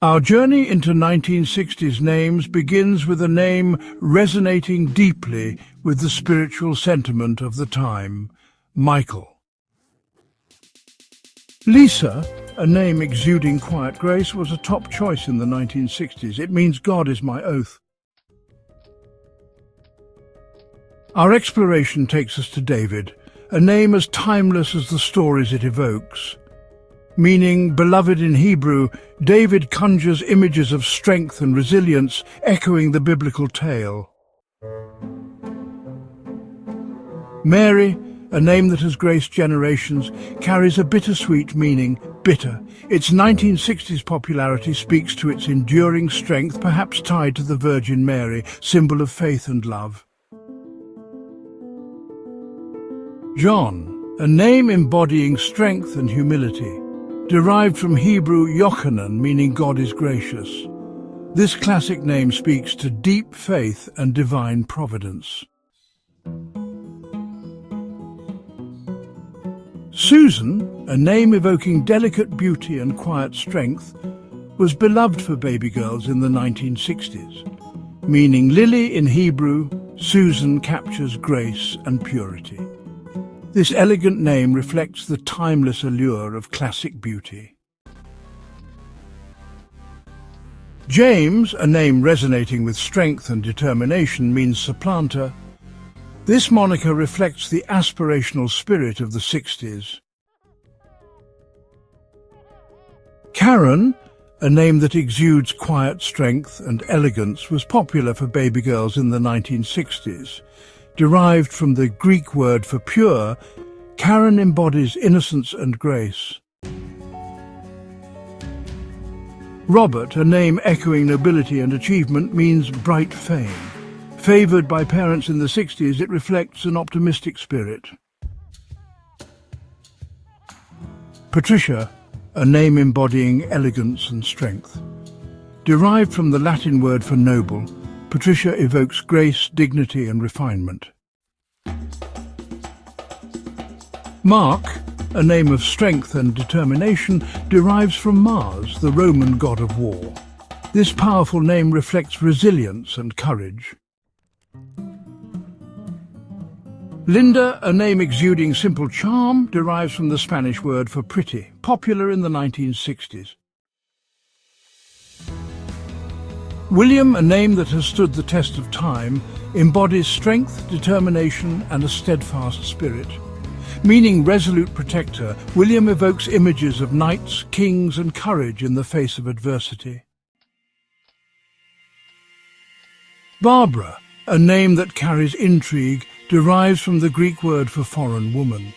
Our journey into 1960s names begins with a name resonating deeply with the spiritual sentiment of the time, Michael. Lisa, a name exuding quiet grace, was a top choice in the 1960s. It means God is my oath. Our exploration takes us to David, a name as timeless as the stories it evokes. Meaning beloved in Hebrew, David conjures images of strength and resilience, echoing the biblical tale. Mary, a name that has graced generations, carries a bittersweet meaning, bitter. Its 1960s popularity speaks to its enduring strength, perhaps tied to the Virgin Mary, symbol of faith and love. John, a name embodying strength and humility. Derived from Hebrew Yochanan, meaning God is gracious. This classic name speaks to deep faith and divine providence. Susan, a name evoking delicate beauty and quiet strength, was beloved for baby girls in the 1960s. Meaning Lily in Hebrew, Susan captures grace and purity. This elegant name reflects the timeless allure of classic beauty. James, a name resonating with strength and determination, means supplanter. This moniker reflects the aspirational spirit of the 60s. Karen, a name that exudes quiet strength and elegance, was popular for baby girls in the 1960s. Derived from the Greek word for pure, Karen embodies innocence and grace. Robert, a name echoing nobility and achievement, means bright fame. Favoured by parents in the 60s, it reflects an optimistic spirit. Patricia, a name embodying elegance and strength. Derived from the Latin word for noble, Patricia evokes grace, dignity and refinement. Mark, a name of strength and determination, derives from Mars, the Roman god of war. This powerful name reflects resilience and courage. Linda, a name exuding simple charm, derives from the Spanish word for pretty, popular in the 1960s. William, a name that has stood the test of time, embodies strength, determination and a steadfast spirit. Meaning resolute protector, William evokes images of knights, kings and courage in the face of adversity. Barbara, a name that carries intrigue, derives from the Greek word for foreign woman.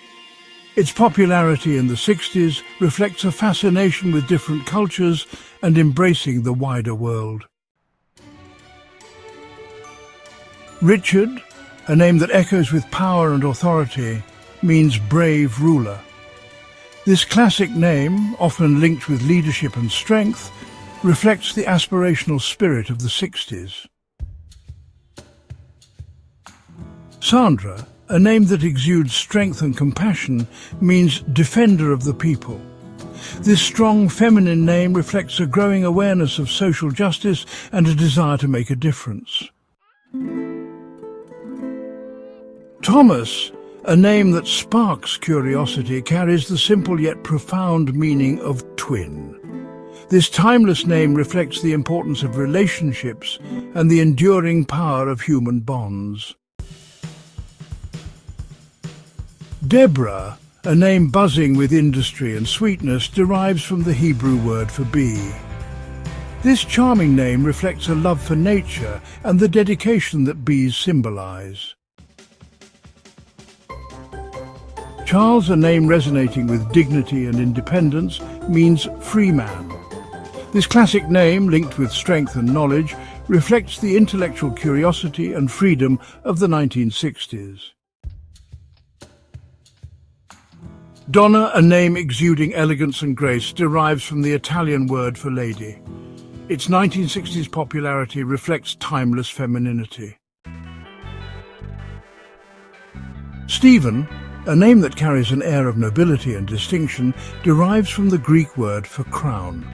Its popularity in the 60s reflects a fascination with different cultures and embracing the wider world. Richard, a name that echoes with power and authority, means brave ruler. This classic name, often linked with leadership and strength, reflects the aspirational spirit of the 60s. Sandra, a name that exudes strength and compassion, means defender of the people. This strong feminine name reflects a growing awareness of social justice and a desire to make a difference. Thomas, a name that sparks curiosity, carries the simple yet profound meaning of twin. This timeless name reflects the importance of relationships and the enduring power of human bonds. Deborah, a name buzzing with industry and sweetness, derives from the Hebrew word for bee. This charming name reflects a love for nature and the dedication that bees symbolize. Charles, a name resonating with dignity and independence, means free man. This classic name, linked with strength and knowledge, reflects the intellectual curiosity and freedom of the 1960s. Donna, a name exuding elegance and grace, derives from the Italian word for lady. Its 1960s popularity reflects timeless femininity. Stephen, a name that carries an air of nobility and distinction, derives from the Greek word for crown.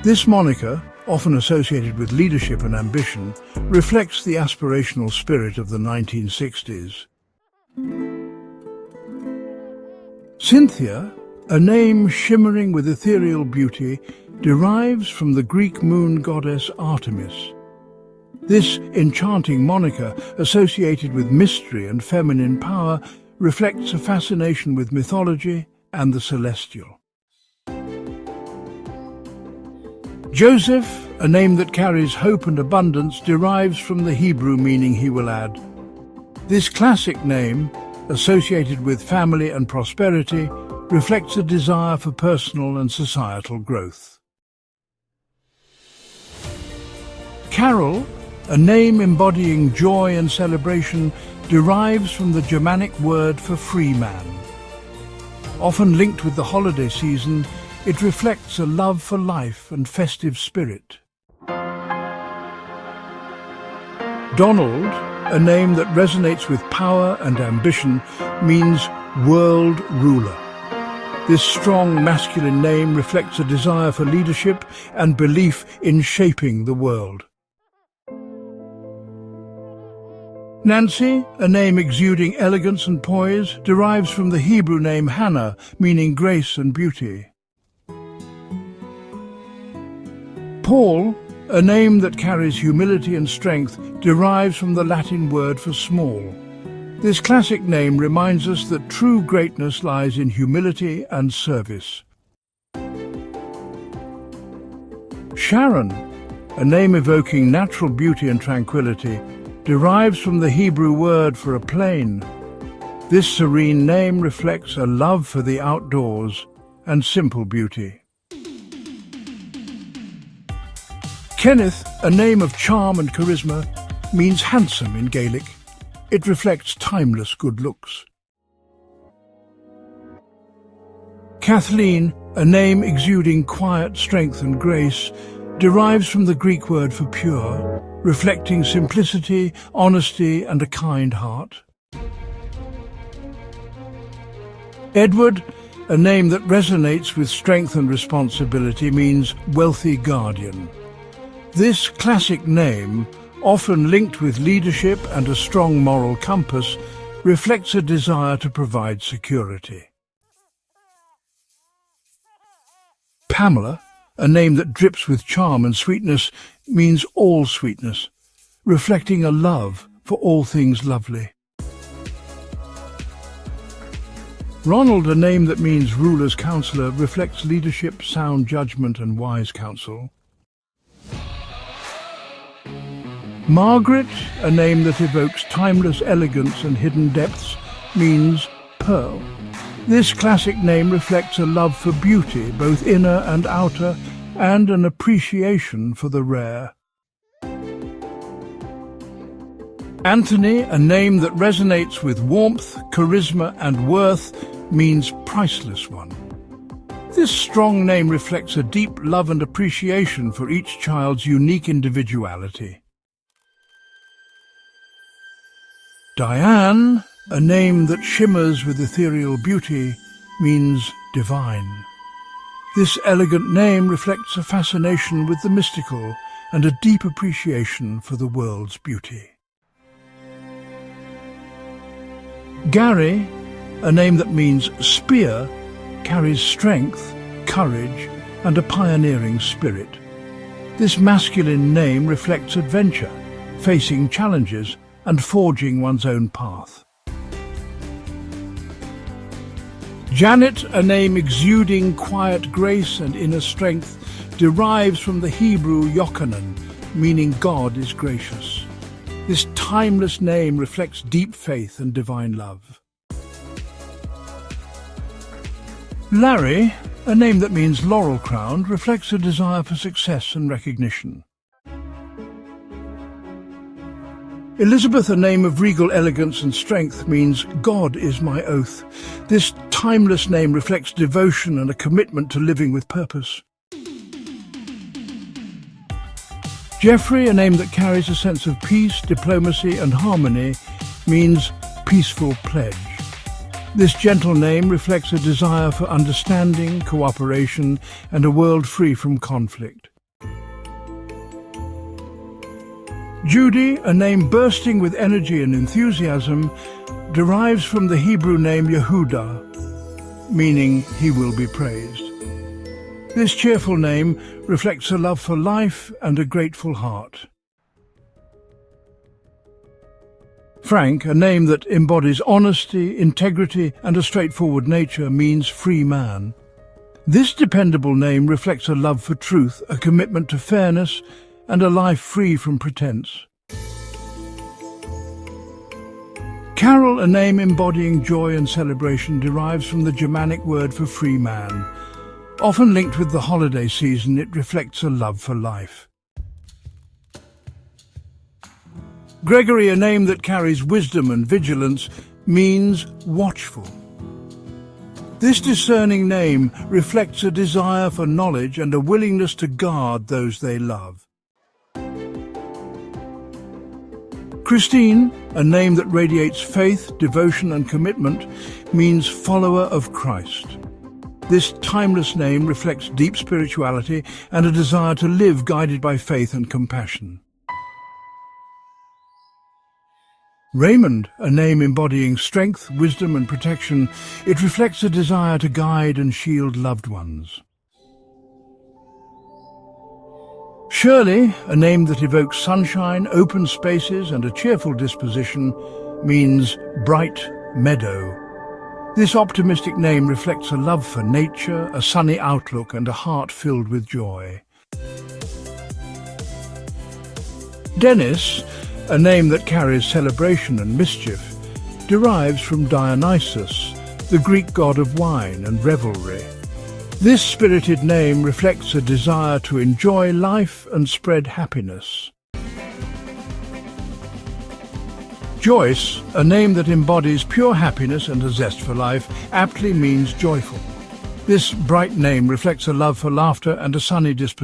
This moniker, often associated with leadership and ambition, reflects the aspirational spirit of the 1960s. Cynthia, a name shimmering with ethereal beauty, derives from the Greek moon goddess Artemis. This enchanting moniker, associated with mystery and feminine power, reflects a fascination with mythology and the celestial. Joseph, a name that carries hope and abundance, derives from the Hebrew meaning "he will add." This classic name, associated with family and prosperity, reflects a desire for personal and societal growth. Carol, a name embodying joy and celebration, derives from the Germanic word for free man. Often linked with the holiday season, it reflects a love for life and festive spirit. Donald, a name that resonates with power and ambition, means world ruler. This strong masculine name reflects a desire for leadership and belief in shaping the world. Nancy, a name exuding elegance and poise, derives from the Hebrew name Hannah, meaning grace and beauty. Paul, a name that carries humility and strength, derives from the Latin word for small. This classic name reminds us that true greatness lies in humility and service. Sharon, a name evoking natural beauty and tranquility, derives from the Hebrew word for a plain. This serene name reflects a love for the outdoors and simple beauty. Kenneth, a name of charm and charisma, means handsome in Gaelic. It reflects timeless good looks. Kathleen, a name exuding quiet strength and grace, derives from the Greek word for pure, reflecting simplicity, honesty, and a kind heart. Edward, a name that resonates with strength and responsibility, means wealthy guardian. This classic name, often linked with leadership and a strong moral compass, reflects a desire to provide security. Pamela, a name that drips with charm and sweetness, means all sweetness, reflecting a love for all things lovely. Ronald, a name that means ruler's counselor, reflects leadership, sound judgment, and wise counsel. Margaret, a name that evokes timeless elegance and hidden depths, means pearl. This classic name reflects a love for beauty, both inner and outer, and an appreciation for the rare. Anthony, a name that resonates with warmth, charisma, and worth, means priceless one. This strong name reflects a deep love and appreciation for each child's unique individuality. Diane, a name that shimmers with ethereal beauty, means divine. This elegant name reflects a fascination with the mystical and a deep appreciation for the world's beauty. Gary, a name that means spear, carries strength, courage, and a pioneering spirit. This masculine name reflects adventure, facing challenges, and forging one's own path. Janet, a name exuding quiet grace and inner strength, derives from the Hebrew Yochanan, meaning God is gracious. This timeless name reflects deep faith and divine love. Larry, a name that means laurel-crowned, reflects a desire for success and recognition. Elizabeth, a name of regal elegance and strength, means God is my oath. This timeless name reflects devotion and a commitment to living with purpose. Geoffrey, a name that carries a sense of peace, diplomacy, and harmony, means peaceful pledge. This gentle name reflects a desire for understanding, cooperation, and a world free from conflict. Judy, a name bursting with energy and enthusiasm, derives from the Hebrew name Yehudah, meaning he will be praised. This cheerful name reflects a love for life and a grateful heart. Frank, a name that embodies honesty, integrity, and a straightforward nature, means free man. This dependable name reflects a love for truth, a commitment to fairness, and a life free from pretense. Carol, a name embodying joy and celebration, derives from the Germanic word for free man. Often linked with the holiday season, it reflects a love for life. Gregory, a name that carries wisdom and vigilance, means watchful. This discerning name reflects a desire for knowledge and a willingness to guard those they love. Christine, a name that radiates faith, devotion and commitment, means follower of Christ. This timeless name reflects deep spirituality and a desire to live guided by faith and compassion. Raymond, a name embodying strength, wisdom and protection, it reflects a desire to guide and shield loved ones. Shirley, a name that evokes sunshine, open spaces and a cheerful disposition, means bright meadow. This optimistic name reflects a love for nature, a sunny outlook and a heart filled with joy. Dennis, a name that carries celebration and mischief, derives from Dionysus, the Greek god of wine and revelry. This spirited name reflects a desire to enjoy life and spread happiness. Joyce, a name that embodies pure happiness and a zest for life, aptly means joyful. This bright name reflects a love for laughter and a sunny disposition.